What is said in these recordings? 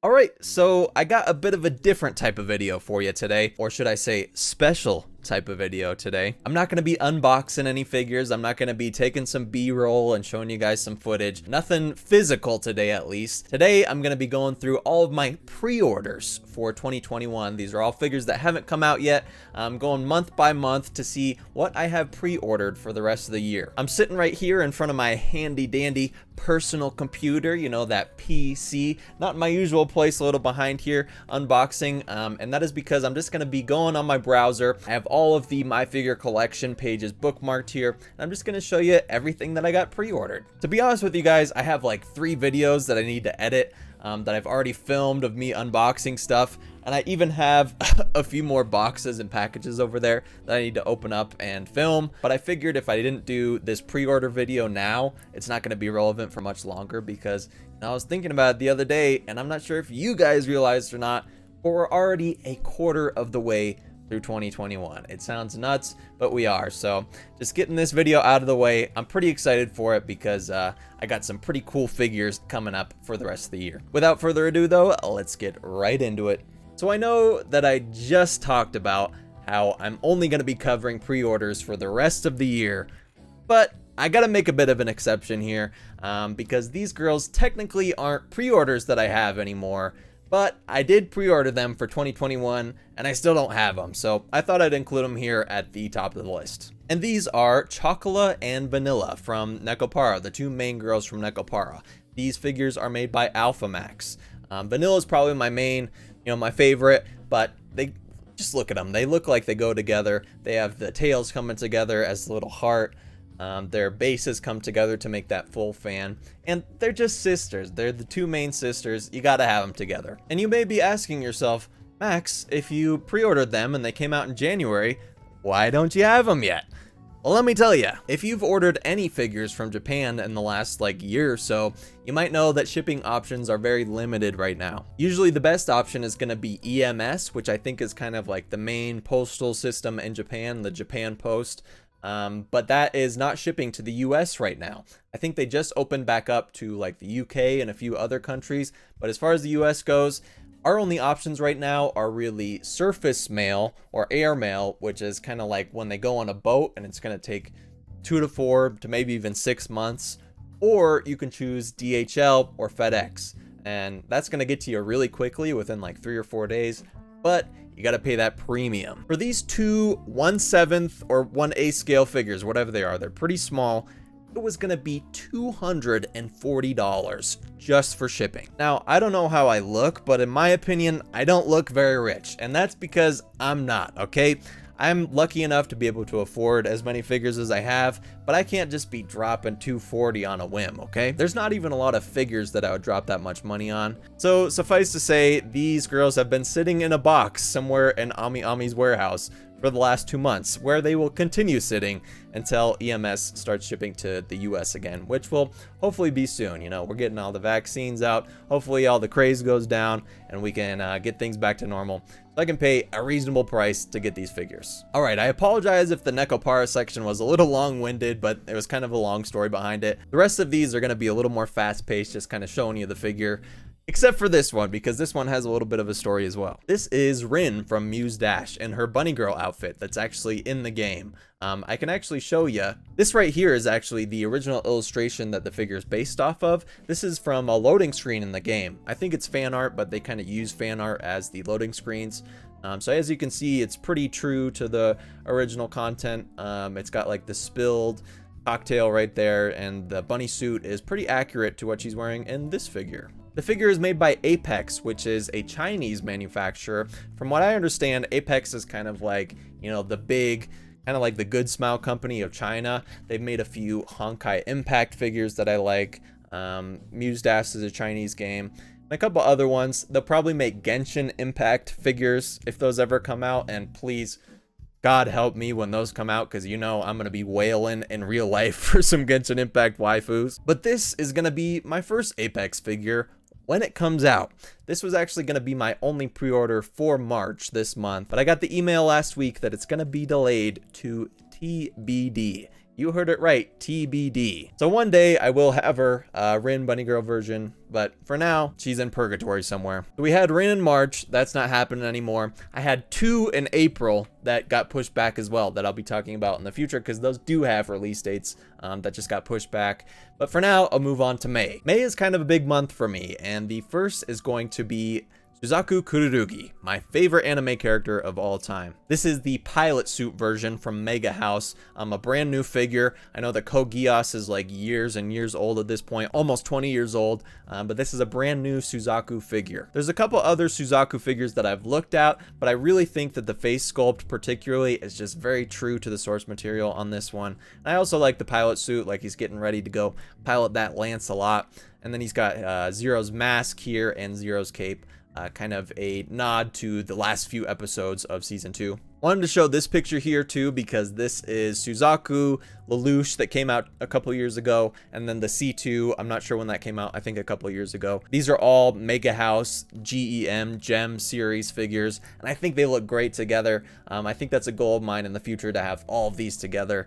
Alright, so I got a bit of a different type of video for you today, or should I say special type of video today. I'm not going to be unboxing any figures. I'm not going to be taking some B-roll and showing you guys some footage. Nothing physical today, at least. Today, I'm going to be going through all of my pre-orders for 2021. These are all figures that haven't come out yet. I'm going month by month to see what I have pre-ordered for the rest of the year. I'm sitting right here in front of my handy dandy personal computer, you know, that PC, not my usual place, a little behind here, unboxing, and that is because I'm just going to be going on my browser. I have all of the My Figure Collection pages bookmarked here, and I'm just going to show you everything that I got pre-ordered. To be honest with you guys, I have like 3 videos that I need to edit that I've already filmed of me unboxing stuff, and I even have a few more boxes and packages over there that I need to open up and film. But I figured if I didn't do this pre-order video now, it's not going to be relevant for much longer, because I was thinking about it the other day, and I'm not sure if you guys realized or not, but we're already a quarter of the way through 2021. It sounds nuts, but we are. So just getting this video out of the way, I'm pretty excited for it because I got some pretty cool figures coming up for the rest of the year. Without further ado though, let's get right into it. So I know that I just talked about how I'm only going to be covering pre-orders for the rest of the year, but I gotta make a bit of an exception here because these girls technically aren't pre-orders that I have anymore, but I did pre-order them for 2021 and I still don't have them, so I thought I'd include them here at the top of the list. And these are Chocola and Vanilla from Nekopara, the 2 main girls from Nekopara. These figures are made by Alphamax. Vanilla is probably my main, my favorite, but they just look at them. They look like they go together. They have the tails coming together as a little heart. Their bases come together to make that full fan, and they're just sisters. They're the 2 main sisters. You gotta have them together. And you may be asking yourself, Max, if you pre-ordered them and they came out in January, why don't you have them yet? Well, let me tell you, if you've ordered any figures from Japan in the last year or so, you might know that shipping options are very limited right now. Usually the best option is going to be EMS, which I think is kind of like the main postal system in Japan, the Japan Post. But that is not shipping to the US right now. I think they just opened back up to like the UK and a few other countries, but as far as the US goes, our only options right now are really surface mail or air mail, which is kind of like when they go on a boat and it's going to take 2 to 4 to maybe even 6 months, or you can choose DHL or FedEx, and that's going to get to you really quickly within like 3 or 4 days, but you got to pay that premium. For these 2 1/7 or 1/8 scale figures, whatever they are, they're pretty small. It was going to be $240 just for shipping. Now, I don't know how I look, but in my opinion, I don't look very rich, and that's because I'm not, okay? I'm lucky enough to be able to afford as many figures as I have, but I can't just be dropping $240 on a whim, okay? There's not even a lot of figures that I would drop that much money on. So suffice to say, these girls have been sitting in a box somewhere in Ami Ami's warehouse for the last 2 months, where they will continue sitting until EMS starts shipping to the US again, which will hopefully be soon. We're getting all the vaccines out. Hopefully all the craze goes down and we can get things back to normal, so I can pay a reasonable price to get these figures. All right, I apologize if the Nekopara section was a little long-winded, but it was kind of a long story behind it. The rest of these are going to be a little more fast-paced, just kind of showing you the figure. Except for this one, because this one has a little bit of a story as well. This is Rin from Muse Dash in her bunny girl outfit that's actually in the game. I can actually show you. This right here is actually the original illustration that the figure is based off of. This is from a loading screen in the game. I think it's fan art, but they kind of use fan art as the loading screens. So as you can see, it's pretty true to the original content. It's got like the spilled cocktail right there, and the bunny suit is pretty accurate to what she's wearing in this figure. The figure is made by Apex, which is a Chinese manufacturer. From what I understand, Apex is kind of like, the big, kind of like the Good Smile company of China. They've made a few Honkai Impact figures that I like. Muse Dash is a Chinese game. And a couple other ones. They'll probably make Genshin Impact figures if those ever come out, and please, God help me when those come out, because I'm going to be wailing in real life for some Genshin Impact waifus. But this is going to be my first Apex figure when it comes out. This was actually going to be my only pre-order for March this month, but I got the email last week that it's going to be delayed to TBD. You heard it right, TBD. So one day I will have her Rin Bunny Girl version, but for now, she's in purgatory somewhere. So we had Rin in March, that's not happening anymore. I had 2 in April that got pushed back as well, that I'll be talking about in the future, because those do have release dates that just got pushed back. But for now, I'll move on to May. May is kind of a big month for me, and the first is going to be Suzaku Kururugi, my favorite anime character of all time. This is the pilot suit version from Mega House. A brand new figure. I know that Kaguyasama is like years and years old at this point, almost 20 years old, but this is a brand new Suzaku figure. There's a couple other Suzaku figures that I've looked at, but I really think that the face sculpt particularly is just very true to the source material on this one. And I also like the pilot suit, like he's getting ready to go pilot that lance a lot. And then he's got Zero's mask here and Zero's cape. Kind of a nod to the last few episodes of season 2. Wanted to show this picture here too, because this is Suzaku Lelouch that came out a couple years ago, and then the C2, I'm not sure when that came out, I think a couple years ago. These are all Mega House GEM series figures, and I think they look great together. I think that's a goal of mine in the future to have all of these together.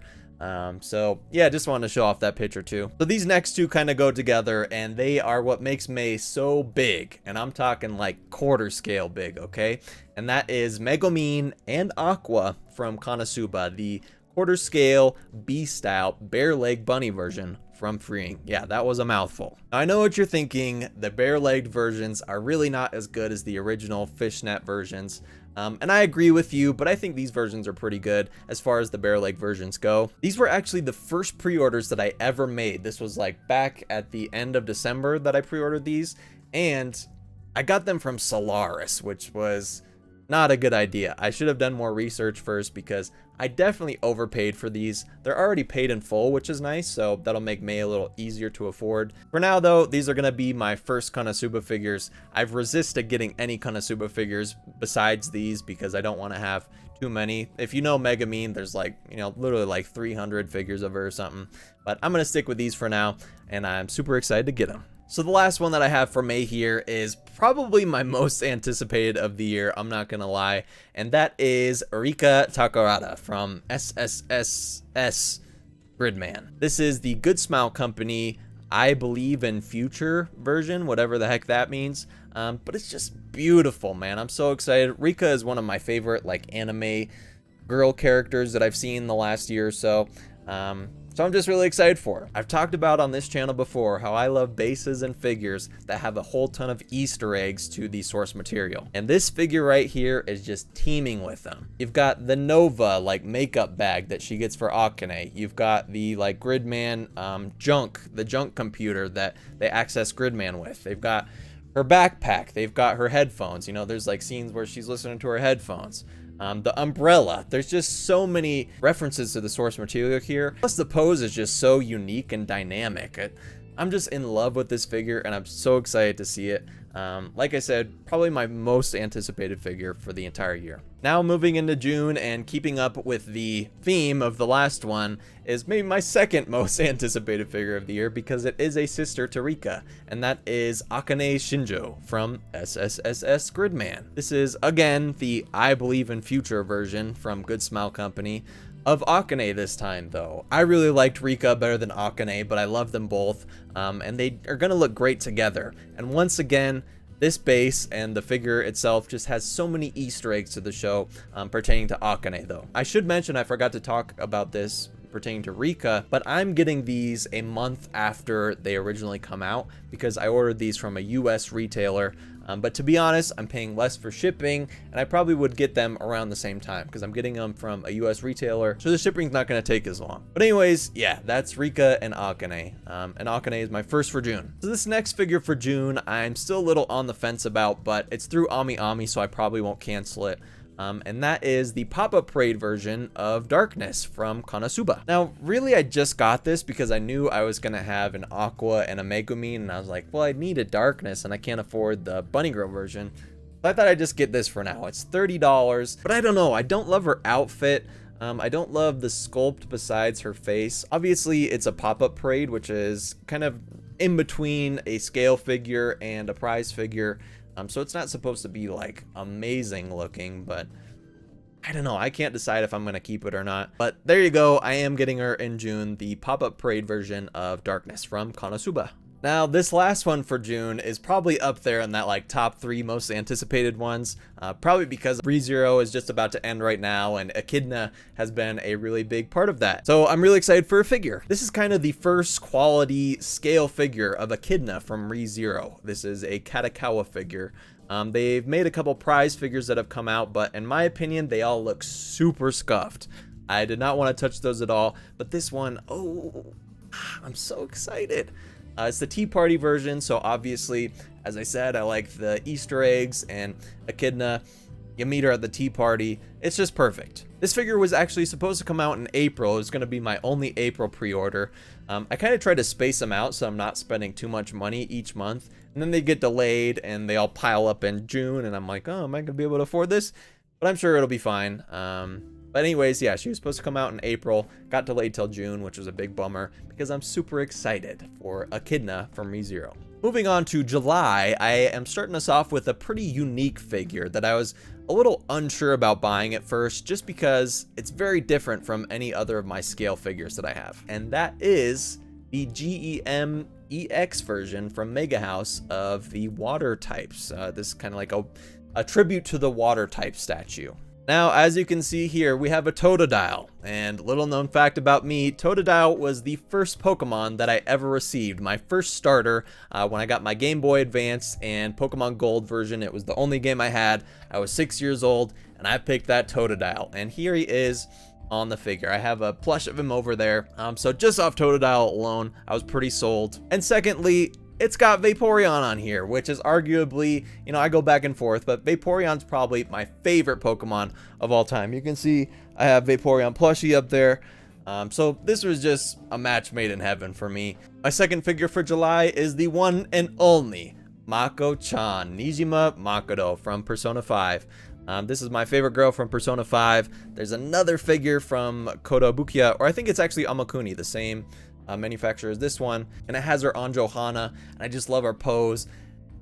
So yeah, just wanted to show off that picture too. So these next 2 kind of go together, and they are what makes May so big, and I'm talking like quarter scale big, okay? And that is Megumin and Aqua from Konosuba, the quarter scale B-style bare leg bunny version from Freeing. Yeah, that was a mouthful. I know what you're thinking. The bare-legged versions are really not as good as the original fishnet versions. And I agree with you, but I think these versions are pretty good as far as the bare leg versions go. These were actually the first pre-orders that I ever made. This was like back at the end of December that I pre-ordered these, and I got them from Solaris, which was not a good idea. I should have done more research first, because I definitely overpaid for these. They're already paid in full, which is nice, so that'll make May a little easier to afford. For now though, these are gonna be my first Konosuba figures. I've resisted getting any Konosuba figures besides these because I don't want to have too many. If you know Megumin, there's like, you know, literally like 300 figures of her or something. But I'm gonna stick with these for now, and I'm super excited to get them. So the last one that I have for May here is probably my most anticipated of the year, I'm not gonna lie, and that is Rika Takarada from SSSS Gridman. This is the Good Smile Company I Believe in Future version, whatever the heck that means, but it's just beautiful, man. I'm so excited. Rika is one of my favorite like anime girl characters that I've seen in the last year or so. So I'm just really excited for her. I've talked about on this channel before how I love bases and figures that have a whole ton of Easter eggs to the source material. And this figure right here is just teeming with them. You've got the Nova like makeup bag that she gets for Akane. You've got the like Gridman the junk computer that they access Gridman with. They've got her backpack. They've got her headphones. You know, there's like scenes where she's listening to her headphones. The umbrella. There's just so many references to the source material here. Plus the pose is just so unique and dynamic. I'm just in love with this figure, and I'm so excited to see it. Like I said, probably my most anticipated figure for the entire year. Now moving into June and keeping up with the theme of the last one is maybe my second most anticipated figure of the year, because it is a sister to Rika, and that is Akane Shinjo from SSSS Gridman. This is again the I Believe in Future version from Good Smile Company of Akane this time though. I really liked Rika better than Akane, but I love them both, and they are gonna look great together. And once again, this base and the figure itself just has so many Easter eggs to the show pertaining to Akane though. I should mention, I forgot to talk about this pertaining to Rika, but I'm getting these a month after they originally come out because I ordered these from a US retailer. But to be honest, I'm paying less for shipping, and I probably would get them around the same time because I'm getting them from a US retailer, so the shipping's not going to take as long. But anyways, yeah, that's Rika and Akane. And Akane is my first for June. So this next figure for June, I'm still a little on the fence about, but it's through Ami Ami, so I probably won't cancel it. And that is the pop-up parade version of Darkness from Konosuba. Now, really, I just got this because I knew I was gonna have an Aqua and a Megumin, and I was like, well, I need a Darkness, and I can't afford the Bunny Girl version. So I thought I'd just get this for now. It's $30, but I don't know. I don't love her outfit. I don't love the sculpt besides her face. Obviously, it's a pop-up parade, which is kind of in between a scale figure and a prize figure. So it's not supposed to be like amazing looking, but I don't know. I can't decide if I'm going to keep it or not. But there you go. I am getting her in June, the pop-up parade version of Darkness from Konosuba. Now, this last one for June is probably up there in that like top 3 most anticipated ones, probably because ReZero is just about to end right now, and Echidna has been a really big part of that. So I'm really excited for a figure. This is kind of the first quality scale figure of Echidna from ReZero. This is a Katakawa figure. They've made a couple prize figures that have come out, but in my opinion, they all look super scuffed. I did not want to touch those at all, but this one, oh, I'm so excited. It's the Tea Party version, so obviously, as I said, I like the Easter eggs, and Echidna, you meet her at the tea party. It's just perfect. This figure was actually supposed to come out in April. It was going to be my only April pre-order. I kind of tried to space them out so I'm not spending too much money each month, and then they get delayed, and they all pile up in June, and I'm like, oh, am I going to be able to afford this? But I'm sure it'll be fine. But anyways, yeah, she was supposed to come out in April, got delayed till June, which was a big bummer because I'm super excited for Echidna from ReZero. Moving on to July, I am starting us off with a pretty unique figure that I was a little unsure about buying at first, just because it's very different from any other of my scale figures that I have. And that is the GEM EX version from Mega House of the water types. This is kind of like a tribute to the water type statue. Now, as you can see here, we have a Totodile, and little known fact about me, Totodile was the first Pokemon that I ever received, my first starter when I got my Game Boy Advance and Pokemon Gold version. It was the only game I had. I was 6 years old, and I picked that Totodile, and here he is on the figure. I have a plush of him over there, so just off Totodile alone, I was pretty sold. And secondly, it's got Vaporeon on here, which is arguably, you know, I go back and forth, but Vaporeon's probably my favorite Pokemon of all time. You can see I have Vaporeon plushie up there. So this was just a match made in heaven for me. My second figure for July is the one and only Mako-Chan, Nishima Makado from Persona 5. This is my favorite girl from Persona 5. There's another figure from Kotobukiya, or I think it's actually Amakuni, the same manufacturer as this one, and it has her Anjo Hana, and I just love her pose,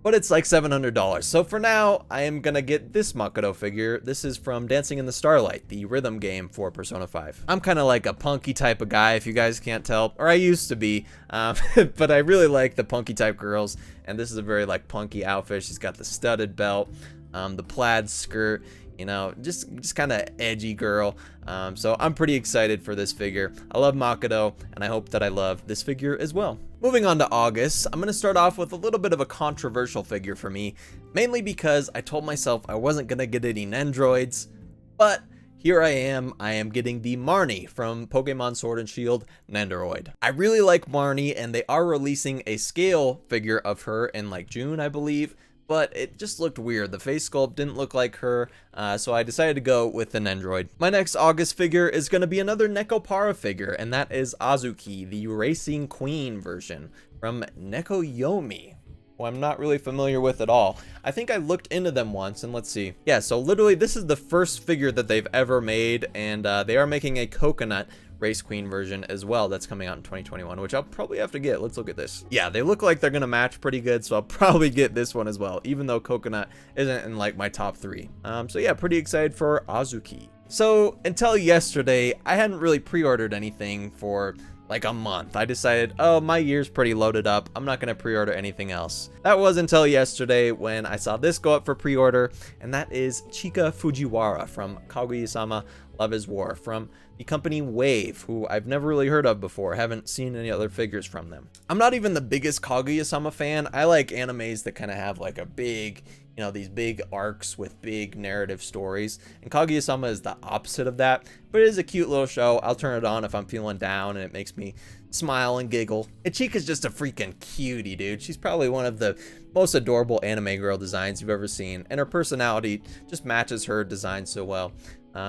but it's like $700. So for now, I am gonna get this Makado figure. This is from Dancing in the Starlight, the rhythm game for Persona 5. I'm kind of like a punky type of guy, if you guys can't tell, or I used to be, but I really like the punky type girls, and this is a very like punky outfit. She's got the studded belt, the plaid skirt, you know, just kind of edgy girl. So I'm pretty excited for this figure. I love Makado, and I hope that I love this figure as well. Moving on to August, I'm going to start off with a little bit of a controversial figure for me, mainly because I told myself I wasn't going to get any Nenderoids, but here I am getting the Marnie from Pokemon Sword and Shield Nenderoid. I really like Marnie, and they are releasing a scale figure of her in like June, I believe, but it just looked weird. The face sculpt didn't look like her, so I decided to go with the Nenderoid. My next August figure is going to be another Nekopara figure, and that is Azuki, the Racing Queen version from Nekoyomi, who I'm not really familiar with at all. I think I looked into them once, and let's see. Yeah, so literally this is the first figure that they've ever made, and they are making a Coconut Race Queen version as well that's coming out in 2021, which I'll probably have to get. Let's look at this. Yeah, they look like they're gonna match pretty good, so I'll probably get this one as well, even though Coconut isn't in like my top 3. So yeah, pretty excited for Azuki. So until yesterday, I hadn't really pre-ordered anything for like a month. I decided, oh, my year's pretty loaded up, I'm not gonna pre-order anything else. That was until yesterday when I saw this go up for pre-order, and that is Chica Fujiwara from Kaguyasama Love is War, from the company Wave, who I've never really heard of before. Haven't seen any other figures from them. I'm not even the biggest Kaguya-sama fan. I like animes that kind of have like a big, you know, these big arcs with big narrative stories. And Kaguya-sama is the opposite of that, but it is a cute little show. I'll turn it on if I'm feeling down, and it makes me smile and giggle. And Chica's just a freaking cutie, dude. She's probably one of the most adorable anime girl designs you've ever seen, and her personality just matches her design so well.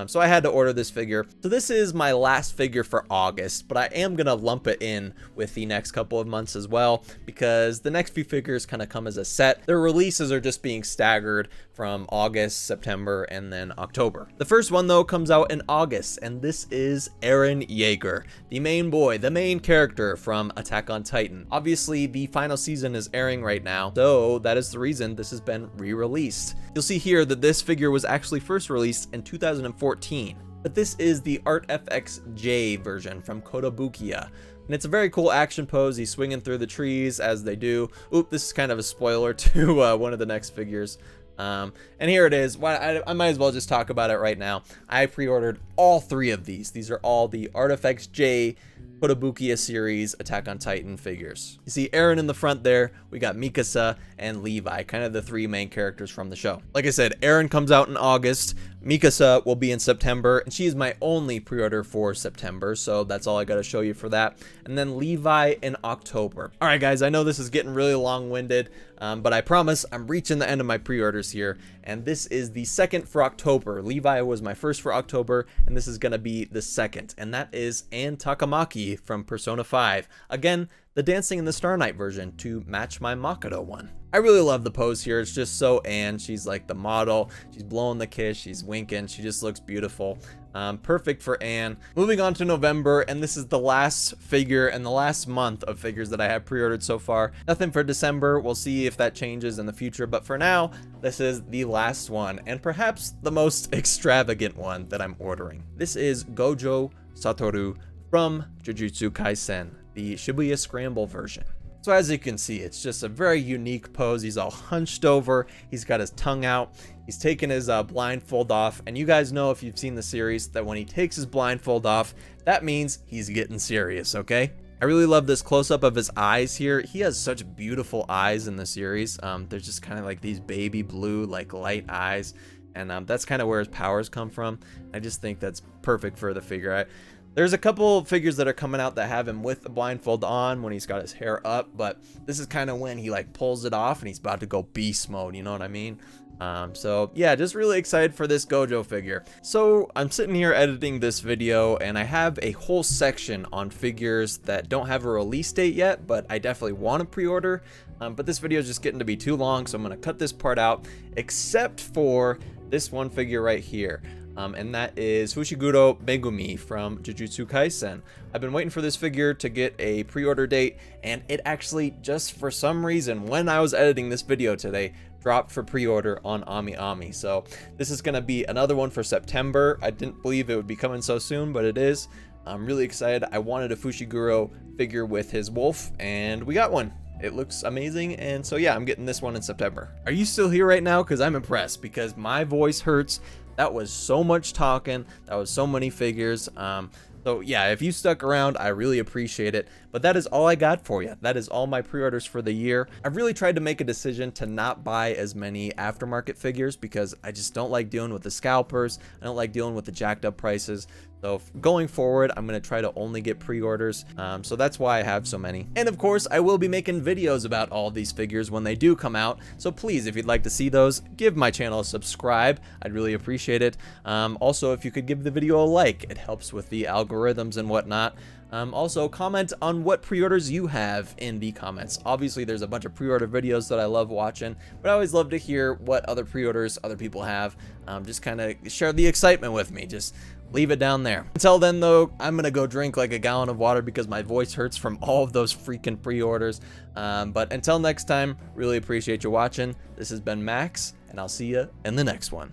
So I had to order this figure. So this is my last figure for August, but I am gonna lump it in with the next couple of months as well, because the next few figures kind of come as a set. Their releases are just being staggered from August, September, and then October. The first one though comes out in August, Yes, and this is Eren Yeager, the main boy, the main character from Attack on Titan. Obviously, the final season is airing right now, so that is the reason this has been re-released. You'll see here that this figure was actually first released in 2014, but this is the Art FXJ version from Kotobukiya. And it's a very cool action pose. He's swinging through the trees as they do. Oop, this is kind of a spoiler to one of the next figures. And here it is. I might as well just talk about it right now. I pre-ordered all 3 of these. These are all the Artifacts J Kotobukiya series Attack on Titan figures. You see Eren in the front there. We got Mikasa and Levi, kind of the 3 main characters from the show. Like I said, Eren comes out in August. Mikasa will be in September, and she is my only pre-order for September, so that's all I got to show you for that. And then Levi in October. All right, guys, I know this is getting really long-winded, but I promise I'm reaching the end of my pre-orders here, and this is the second for October. Levi was my first for October, and this is going to be the second, and that is Anne Takamaki from Persona 5. Again, the Dancing in the Star Night version to match my Makado one. I really love the pose here. It's just so Anne. She's like the model. She's blowing the kiss. She's winking. She just looks beautiful. Perfect for Anne. Moving on to November, and this is the last figure and the last month of figures that I have pre-ordered so far. Nothing for December. We'll see if that changes in the future, but for now, this is the last one, and perhaps the most extravagant one that I'm ordering. This is Gojo Satoru from Jujutsu Kaisen, the Shibuya Scramble version. So as you can see, it's just a very unique pose. He's all hunched over. He's got his tongue out. He's taking his blindfold off. And you guys know, if you've seen the series, that when he takes his blindfold off, that means he's getting serious, okay? I really love this close-up of his eyes here. He has such beautiful eyes in the series. They're just kind of like these baby blue, like light eyes. And that's kind of where his powers come from. I just think that's perfect for the figure. There's a couple figures that are coming out that have him with the blindfold on when he's got his hair up, but this is kind of when he like pulls it off and he's about to go beast mode, you know what I mean? So yeah, just really excited for this Gojo figure. So I'm sitting here editing this video, and I have a whole section on figures that don't have a release date yet, but I definitely want to pre-order. But this video is just getting to be too long, so I'm going to cut this part out, except for this one figure right here. And that is Fushiguro Megumi from Jujutsu Kaisen. I've been waiting for this figure to get a pre-order date, and it actually, just for some reason, when I was editing this video today, dropped for pre-order on AmiAmi. So this is going to be another one for September. I didn't believe it would be coming so soon, but it is. I'm really excited. I wanted a Fushiguro figure with his wolf, and we got one. It looks amazing, and so yeah, I'm getting this one in September. Are you still here right now? Because I'm impressed, because my voice hurts. That was so much talking. That was so many figures. So yeah, if you stuck around, I really appreciate it. But that is all I got for you. That is all my pre-orders for the year. I've really tried to make a decision to not buy as many aftermarket figures, because I just don't like dealing with the scalpers. I don't like dealing with the jacked up prices. So going forward, I'm going to try to only get pre-orders. So that's why I have so many. And of course, I will be making videos about all these figures when they do come out. So please, if you'd like to see those, give my channel a subscribe. I'd really appreciate it. Also, if you could give the video a like, it helps with the algorithms and whatnot. Also, comment on what pre-orders you have in the comments. Obviously, there's a bunch of pre-order videos that I love watching, but I always love to hear what other pre-orders other people have. Just kind of share the excitement with me. Just leave it down there. Until then, though, I'm gonna go drink like a gallon of water because my voice hurts from all of those freaking pre-orders. But until next time, really appreciate you watching. This has been Max, and I'll see you in the next one.